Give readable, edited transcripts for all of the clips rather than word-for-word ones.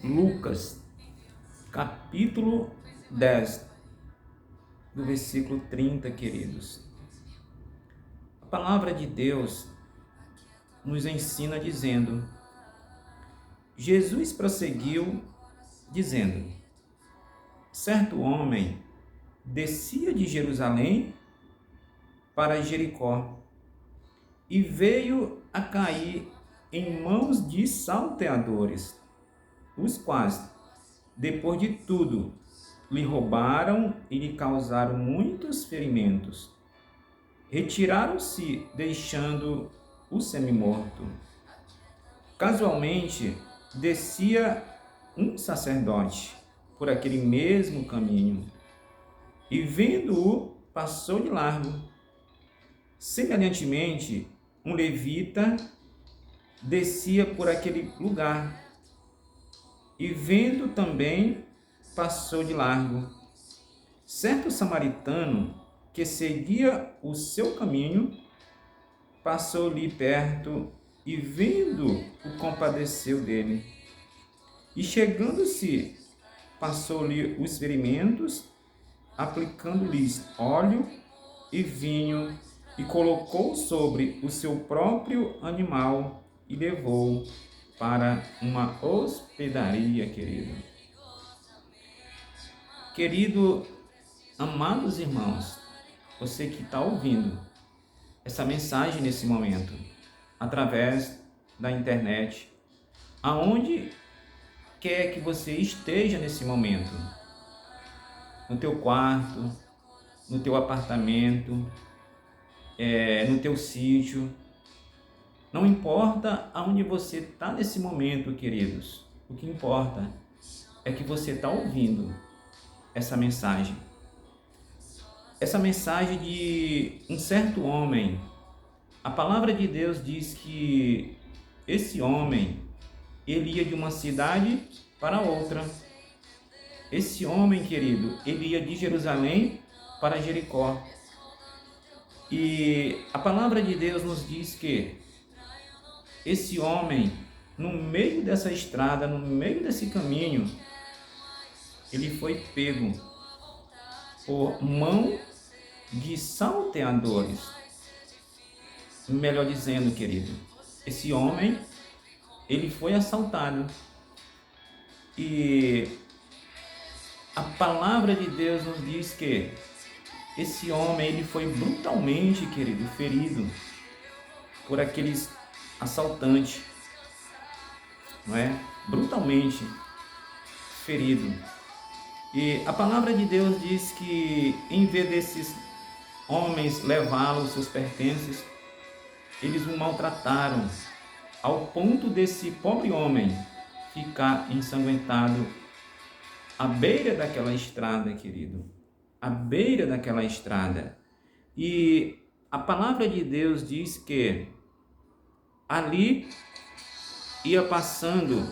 Lucas, capítulo 10, do versículo 30, queridos. A palavra de Deus nos ensina dizendo: Jesus prosseguiu dizendo: certo homem descia de Jerusalém para Jericó e veio a cair em mãos de salteadores, os quais, depois de tudo, lhe roubaram e lhe causaram muitos ferimentos. Retiraram-se, deixando o semi-morto. Casualmente, descia um sacerdote por aquele mesmo caminho e, vendo-o, passou de largo. Semelhantemente, um levita descia por aquele lugar e, vendo também, passou de largo. Certo samaritano que seguia o seu caminho passou-lhe perto e, vendo, o compadeceu dele. E, chegando-se, passou-lhe os ferimentos, aplicando-lhes óleo e vinho, e colocou sobre o seu próprio animal e levou para uma hospedaria, querido. Querido, amados irmãos, você que está ouvindo essa mensagem nesse momento, através da internet, aonde quer que você esteja nesse momento, no teu quarto, no teu apartamento, no teu sítio, não importa aonde você está nesse momento, queridos, o que importa é que você está ouvindo essa mensagem de um certo homem. A palavra de Deus diz que esse homem, ele ia de uma cidade para outra. Esse homem, querido, ele ia de Jerusalém para Jericó. E a palavra de Deus nos diz que esse homem, no meio dessa estrada, no meio desse caminho, ele foi pego por mão de salteadores. Melhor dizendo, querido, esse homem, ele foi assaltado. E a palavra de Deus nos diz que esse homem, ele foi brutalmente, querido, ferido por aqueles assaltantes, não é? Brutalmente ferido. E a palavra de Deus diz que, em vez desses homens levá-lo seus pertences, eles o maltrataram, ao ponto desse pobre homem ficar ensanguentado à beira daquela estrada, querido, à beira daquela estrada. E a palavra de Deus diz que ali ia passando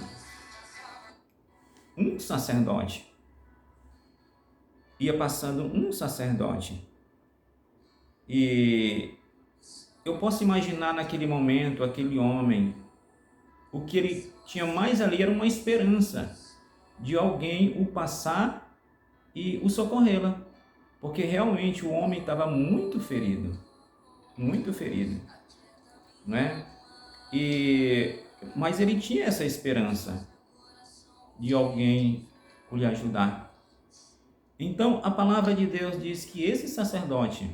um sacerdote. E eu posso imaginar naquele momento, aquele homem, o que ele tinha mais ali era uma esperança de alguém o passar e o socorrê-la, porque realmente o homem estava muito ferido, não é? Mas ele tinha essa esperança de alguém lhe ajudar. Então a palavra de Deus diz que esse sacerdote,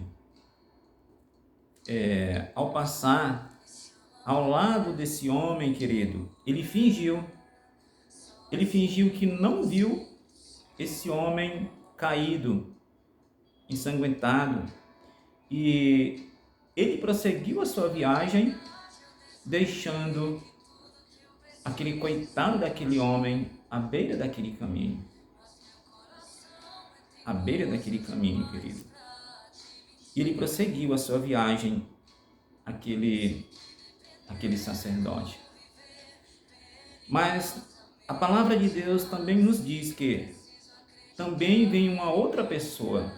ao passar ao lado desse homem, querido, ele fingiu que não viu esse homem caído, ensanguentado, e ele prosseguiu a sua viagem, deixando aquele coitado daquele homem à beira daquele caminho, querido. E ele prosseguiu a sua viagem, aquele sacerdote. Mas a palavra de Deus também nos diz que também vem uma outra pessoa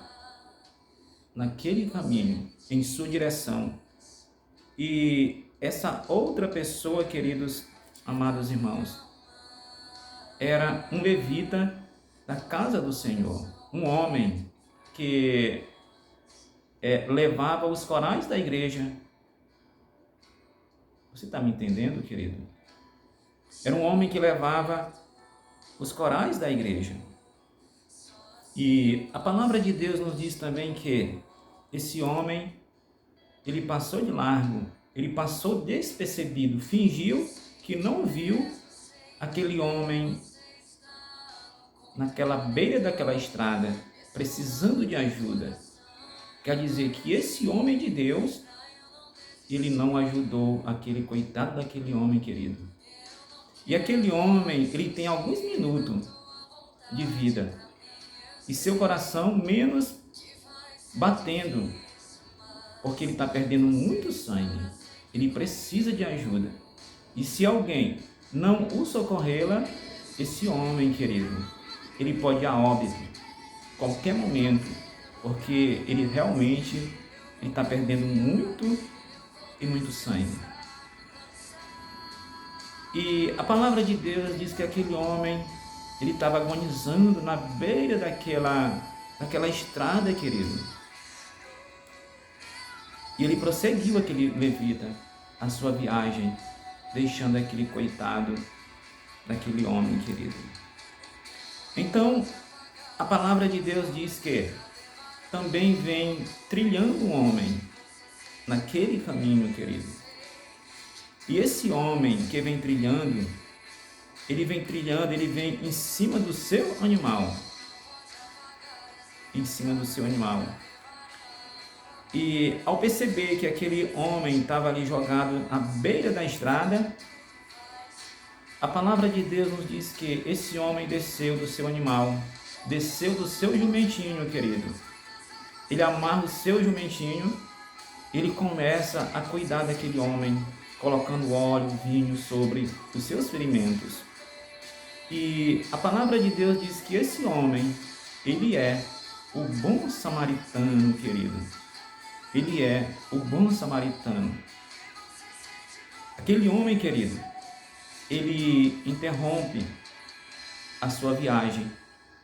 naquele caminho, em sua direção. E essa outra pessoa, queridos, amados irmãos, era um levita da casa do Senhor, um homem que levava os corais da igreja. Você está me entendendo, querido? Era um homem que levava os corais da igreja. E a palavra de Deus nos diz também que esse homem, ele passou de largo, ele passou despercebido, fingiu que não viu aquele homem naquela beira daquela estrada, precisando de ajuda. Quer dizer que esse homem de Deus, ele não ajudou aquele coitado daquele homem, querido. E aquele homem, ele tem alguns minutos de vida e seu coração menos batendo, porque ele está perdendo muito sangue. Ele precisa de ajuda. E se alguém não o socorrê-la, esse homem, querido, ele pode ir a óbito qualquer momento, porque ele realmente está perdendo muito sangue. E a palavra de Deus diz que aquele homem, ele estava agonizando na beira daquela estrada, querido. E ele prosseguiu, aquele levita, a sua viagem, deixando aquele coitado daquele homem, querido. Então, a palavra de Deus diz que também vem trilhando um homem naquele caminho, querido. E esse homem que vem trilhando, ele vem em cima do seu animal. Em cima do seu animal. E ao perceber que aquele homem estava ali jogado à beira da estrada, a palavra de Deus nos diz que esse homem desceu do seu animal, desceu do seu jumentinho, querido. Ele amarra o seu jumentinho, ele começa a cuidar daquele homem, colocando óleo, vinho sobre os seus ferimentos. E a palavra de Deus diz que esse homem, ele é o bom samaritano, querido. Ele é o bom samaritano. Aquele homem, querido, ele interrompe a sua viagem.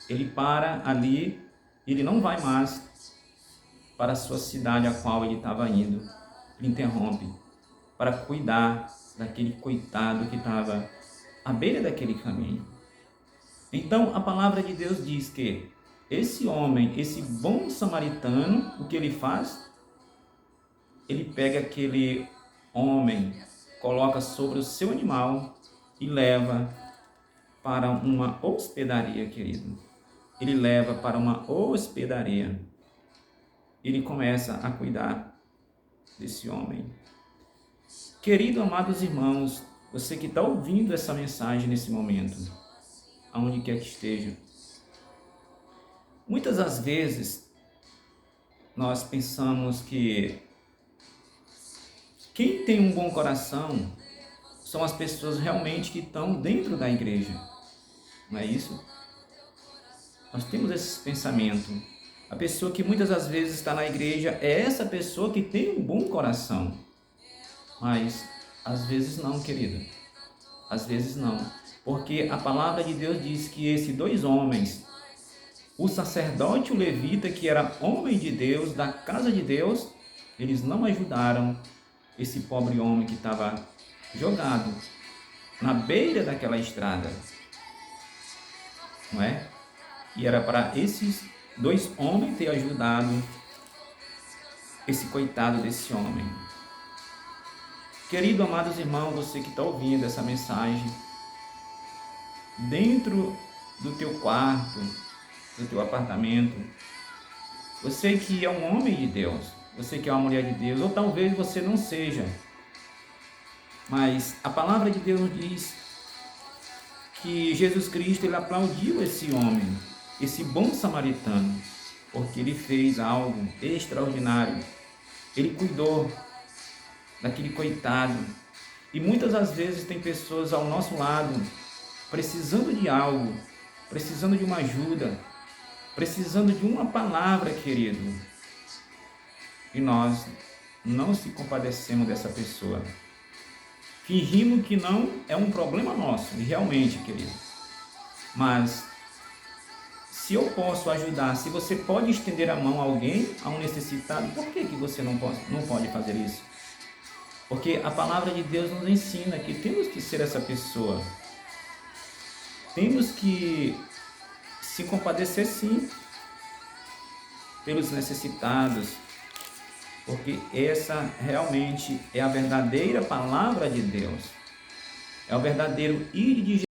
Ele para ali, ele não vai mais para a sua cidade a qual ele estava indo. Ele interrompe para cuidar daquele coitado que estava à beira daquele caminho. Então, a palavra de Deus diz que esse homem, esse bom samaritano, o que ele faz? Ele pega aquele homem, coloca sobre o seu animal e leva para uma hospedaria, querido. Ele leva para uma hospedaria. Ele começa a cuidar desse homem. Querido, amados irmãos, você que está ouvindo essa mensagem nesse momento, aonde quer que esteja, muitas das vezes nós pensamos que quem tem um bom coração são as pessoas realmente que estão dentro da igreja. Não é isso? Nós temos esse pensamento. A pessoa que muitas das vezes está na igreja é essa pessoa que tem um bom coração. Mas às vezes não, querido. Às vezes não. Porque a palavra de Deus diz que esses dois homens, o sacerdote e o levita, que era homem de Deus, da casa de Deus, eles não ajudaram esse pobre homem que estava jogado na beira daquela estrada. Não é? E era para esses dois homens ter ajudado esse coitado desse homem. Querido, amados irmãos, você que está ouvindo essa mensagem, dentro do teu quarto, do teu apartamento, você que é um homem de Deus, você que é uma mulher de Deus, ou talvez você não seja, mas a palavra de Deus diz que Jesus Cristo, ele aplaudiu esse homem, esse bom samaritano, porque ele fez algo extraordinário. Ele cuidou daquele coitado. E muitas das vezes tem pessoas ao nosso lado precisando de algo, precisando de uma ajuda, precisando de uma palavra, querido. E nós não se compadecemos dessa pessoa. Fingimos que não é um problema nosso, e realmente, querido, Mas se eu posso ajudar, se você pode estender a mão a alguém, a um necessitado, por que você não pode fazer isso? Porque a palavra de Deus nos ensina que temos que ser essa pessoa. Temos que se compadecer, sim, pelos necessitados, porque essa realmente é a verdadeira palavra de Deus. É o verdadeiro ir de